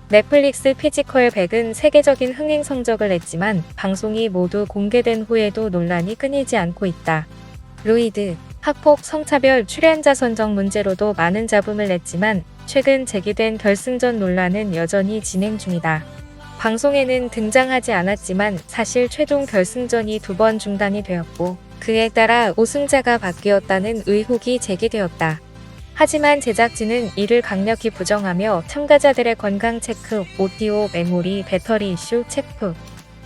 넷플릭스 피지컬 100은 세계적인 흥행 성적을 냈지만 방송이 모두 공개된 후에도 논란이 끊이지 않고 있다. 로이드, 학폭, 성차별, 출연자 선정 문제로도 많은 잡음을 냈지만 최근 제기된 결승전 논란은 여전히 진행 중이다. 방송에는 등장하지 않았지만 사실 최종 결승전이 2번 중단이 되었고 그에 따라 우승자가 바뀌었다는 의혹이 제기되었다. 하지만 제작진은 이를 강력히 부정하며 참가자들의 건강 체크, 오디오, 메모리, 배터리 이슈 체크,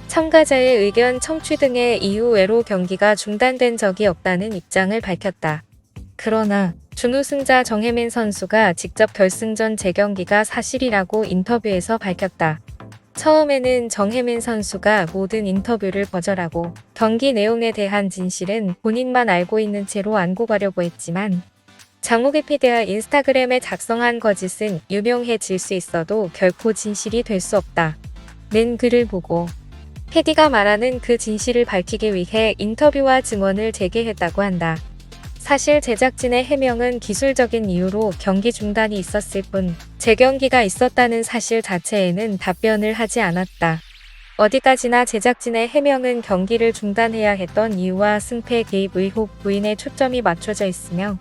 참가자의 의견 청취 등의 이유 외로 경기가 중단된 적이 없다는 입장을 밝혔다. 그러나 준우승자 정혜민 선수가 직접 결승전 재경기가 사실이라고 인터뷰에서 밝혔다. 처음에는 정혜민 선수가 모든 인터뷰를 거절하고 경기 내용에 대한 진실은 본인만 알고 있는 채로 안고 가려고 했지만 장욱이 PD가 인스타그램에 작성한 거짓은 유명해질 수 있어도 결코 진실이 될 수 없다. 는 글을 보고 PD가 말하는 그 진실을 밝히기 위해 인터뷰와 증언을 제기했다고 한다. 사실 제작진의 해명은 기술적인 이유로 경기 중단이 있었을 뿐 재경기가 있었다는 사실 자체에는 답변을 하지 않았다. 어디까지나 제작진의 해명은 경기를 중단해야 했던 이유와 승패 개입 의혹 부인에 초점이 맞춰져 있으며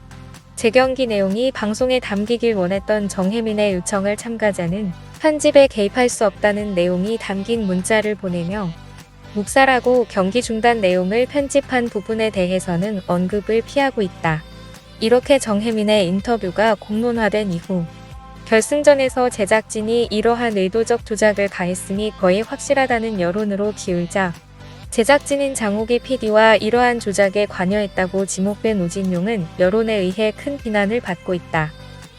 재경기 내용이 방송에 담기길 원했던 정혜민의 요청을 참가자는 편집에 개입할 수 없다는 내용이 담긴 문자를 보내며 묵살하고 경기 중단 내용을 편집한 부분에 대해서는 언급을 피하고 있다. 이렇게 정혜민의 인터뷰가 공론화된 이후 결승전에서 제작진이 이러한 의도적 조작을 가했음이 거의 확실하다는 여론으로 기울자 제작진인 장욱이 PD와 이러한 조작에 관여했다고 지목된 우진용은 여론에 의해 큰 비난을 받고 있다.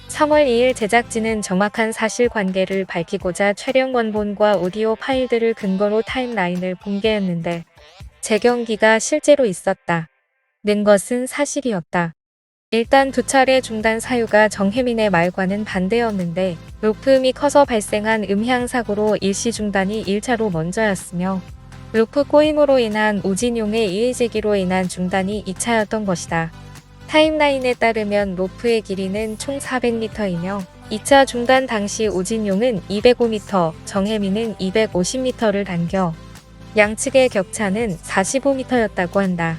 3월 2일 제작진은 정확한 사실관계를 밝히고자 촬영 원본과 오디오 파일들을 근거로 타임라인을 공개했는데 재경기가 실제로 있었다. 는 것은 사실이었다. 일단 2차례 중단 사유가 정혜민의 말과는 반대였는데 로프음이 커서 발생한 음향 사고로 일시 중단이 1차로 먼저였으며 로프 꼬임으로 인한 우진용의 이의제기로 인한 중단이 2차였던 것이다. 타임라인에 따르면 로프의 길이는 총 400m이며 2차 중단 당시 우진용은 205m, 정혜민은 250m를 당겨 양측의 격차는 45m였다고 한다.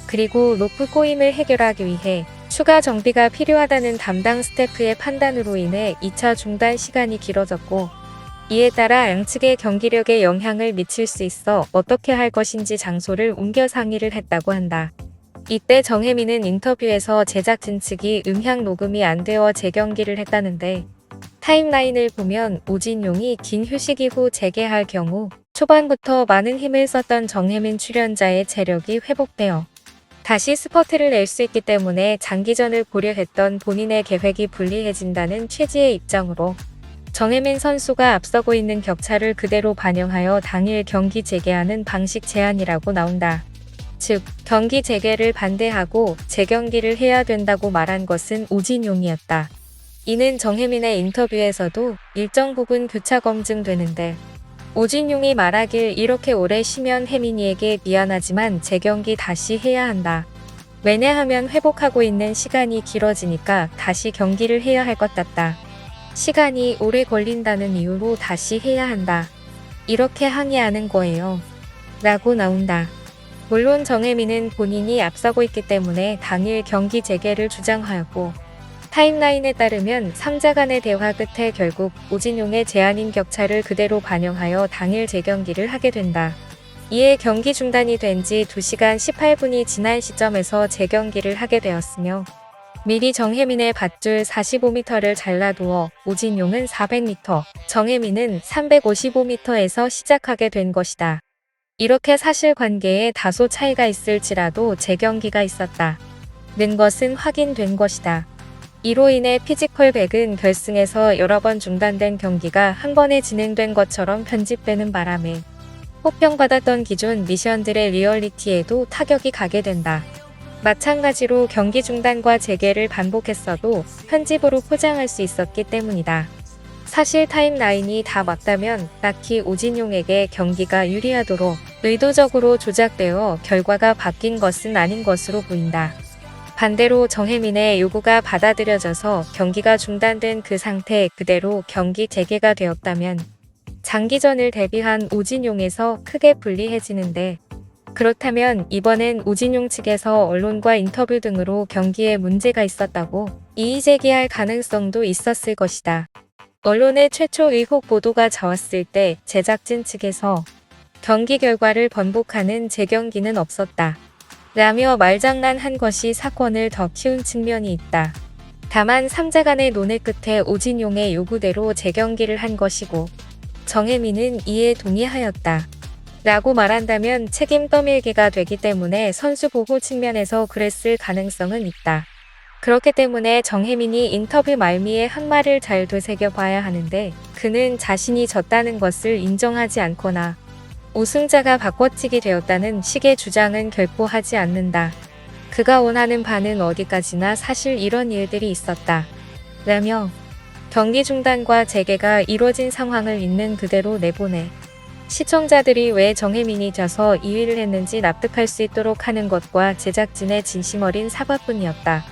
그리고 로프 꼬임을 해결하기 위해 추가 정비가 필요하다는 담당 스태프의 판단으로 인해 2차 중단 시간이 길어졌고 이에 따라 양측의 경기력에 영향을 미칠 수 있어 어떻게 할 것인지 장소를 옮겨 상의를 했다고 한다. 이때 정혜민은 인터뷰에서 제작진 측이 음향 녹음이 안 되어 재경기를 했다는데 타임라인을 보면 우진용이 긴 휴식 이후 재개할 경우 초반부터 많은 힘을 썼던 정혜민 출연자의 체력이 회복되어 다시 스퍼트를 낼 수 있기 때문에 장기전을 고려했던 본인의 계획이 불리해진다는 취지의 입장으로 정혜민 선수가 앞서고 있는 격차를 그대로 반영하여 당일 경기 재개하는 방식 제안이라고 나온다. 즉, 경기 재개를 반대하고 재경기를 해야 된다고 말한 것은 우진용이었다. 이는 정혜민의 인터뷰에서도 일정 부분 교차 검증되는데 우진용이 말하길 이렇게 오래 쉬면 혜민이에게 미안하지만 재경기 다시 해야 한다. 왜냐하면 회복하고 있는 시간이 길어지니까 다시 경기를 해야 할 것 같다. 시간이 오래 걸린다는 이유로 다시 해야 한다. 이렇게 항의하는 거예요. 라고 나온다. 물론 정혜민은 본인이 앞서고 있기 때문에 당일 경기 재개를 주장하였고 타임라인에 따르면 3자 간의 대화 끝에 결국 우진용의 제안인 격차를 그대로 반영하여 당일 재경기를 하게 된다. 이에 경기 중단이 된 지 2시간 18분이 지난 시점에서 재경기를 하게 되었으며 미리 정혜민의 밧줄 45m를 잘라두어 우진용은 400m, 정혜민은 355m에서 시작하게 된 것이다. 이렇게 사실관계에 다소 차이가 있을지라도 재경기가 있었다. 는 것은 확인된 것이다. 이로 인해 피지컬 100은 결승에서 여러 번 중단된 경기가 한 번에 진행된 것처럼 편집되는 바람에 호평받았던 기존 미션들의 리얼리티에도 타격이 가게 된다. 마찬가지로 경기 중단과 재개를 반복했어도 편집으로 포장할 수 있었기 때문이다. 사실 타임라인이 다 맞다면 딱히 우진용에게 경기가 유리하도록 의도적으로 조작되어 결과가 바뀐 것은 아닌 것으로 보인다. 반대로 정혜민의 요구가 받아들여져서 경기가 중단된 그 상태 그대로 경기 재개가 되었다면 장기전을 대비한 오진용에서 크게 불리해지는데, 그렇다면 이번엔 오진용 측에서 언론과 인터뷰 등으로 경기에 문제가 있었다고 이의 제기할 가능성도 있었을 것이다. 언론의 최초 의혹 보도가 나왔을 때 제작진 측에서 경기 결과를 번복하는 재경기는 없었다 라며 말장난한 것이 사건을 더 키운 측면이 있다. 다만 3자 간의 논의 끝에 오진용의 요구대로 재경기를 한 것이고 정혜민은 이에 동의하였다 라고 말한다면 책임 떠밀기가 되기 때문에 선수 보호 측면에서 그랬을 가능성은 있다. 그렇기 때문에 정혜민이 인터뷰 말미에 한 말을 잘 되새겨 봐야 하는데, 그는 자신이 졌다는 것을 인정하지 않거나 우승자가 바꿔치기 되었다는 식의 주장은 결코 하지 않는다. 그가 원하는 바는 어디까지나 사실 이런 일들이 있었다 라며 경기 중단과 재개가 이뤄진 상황을 있는 그대로 내보내 시청자들이 왜 정혜민이 져서 2위를 했는지 납득할 수 있도록 하는 것과 제작진의 진심 어린 사과뿐이었다.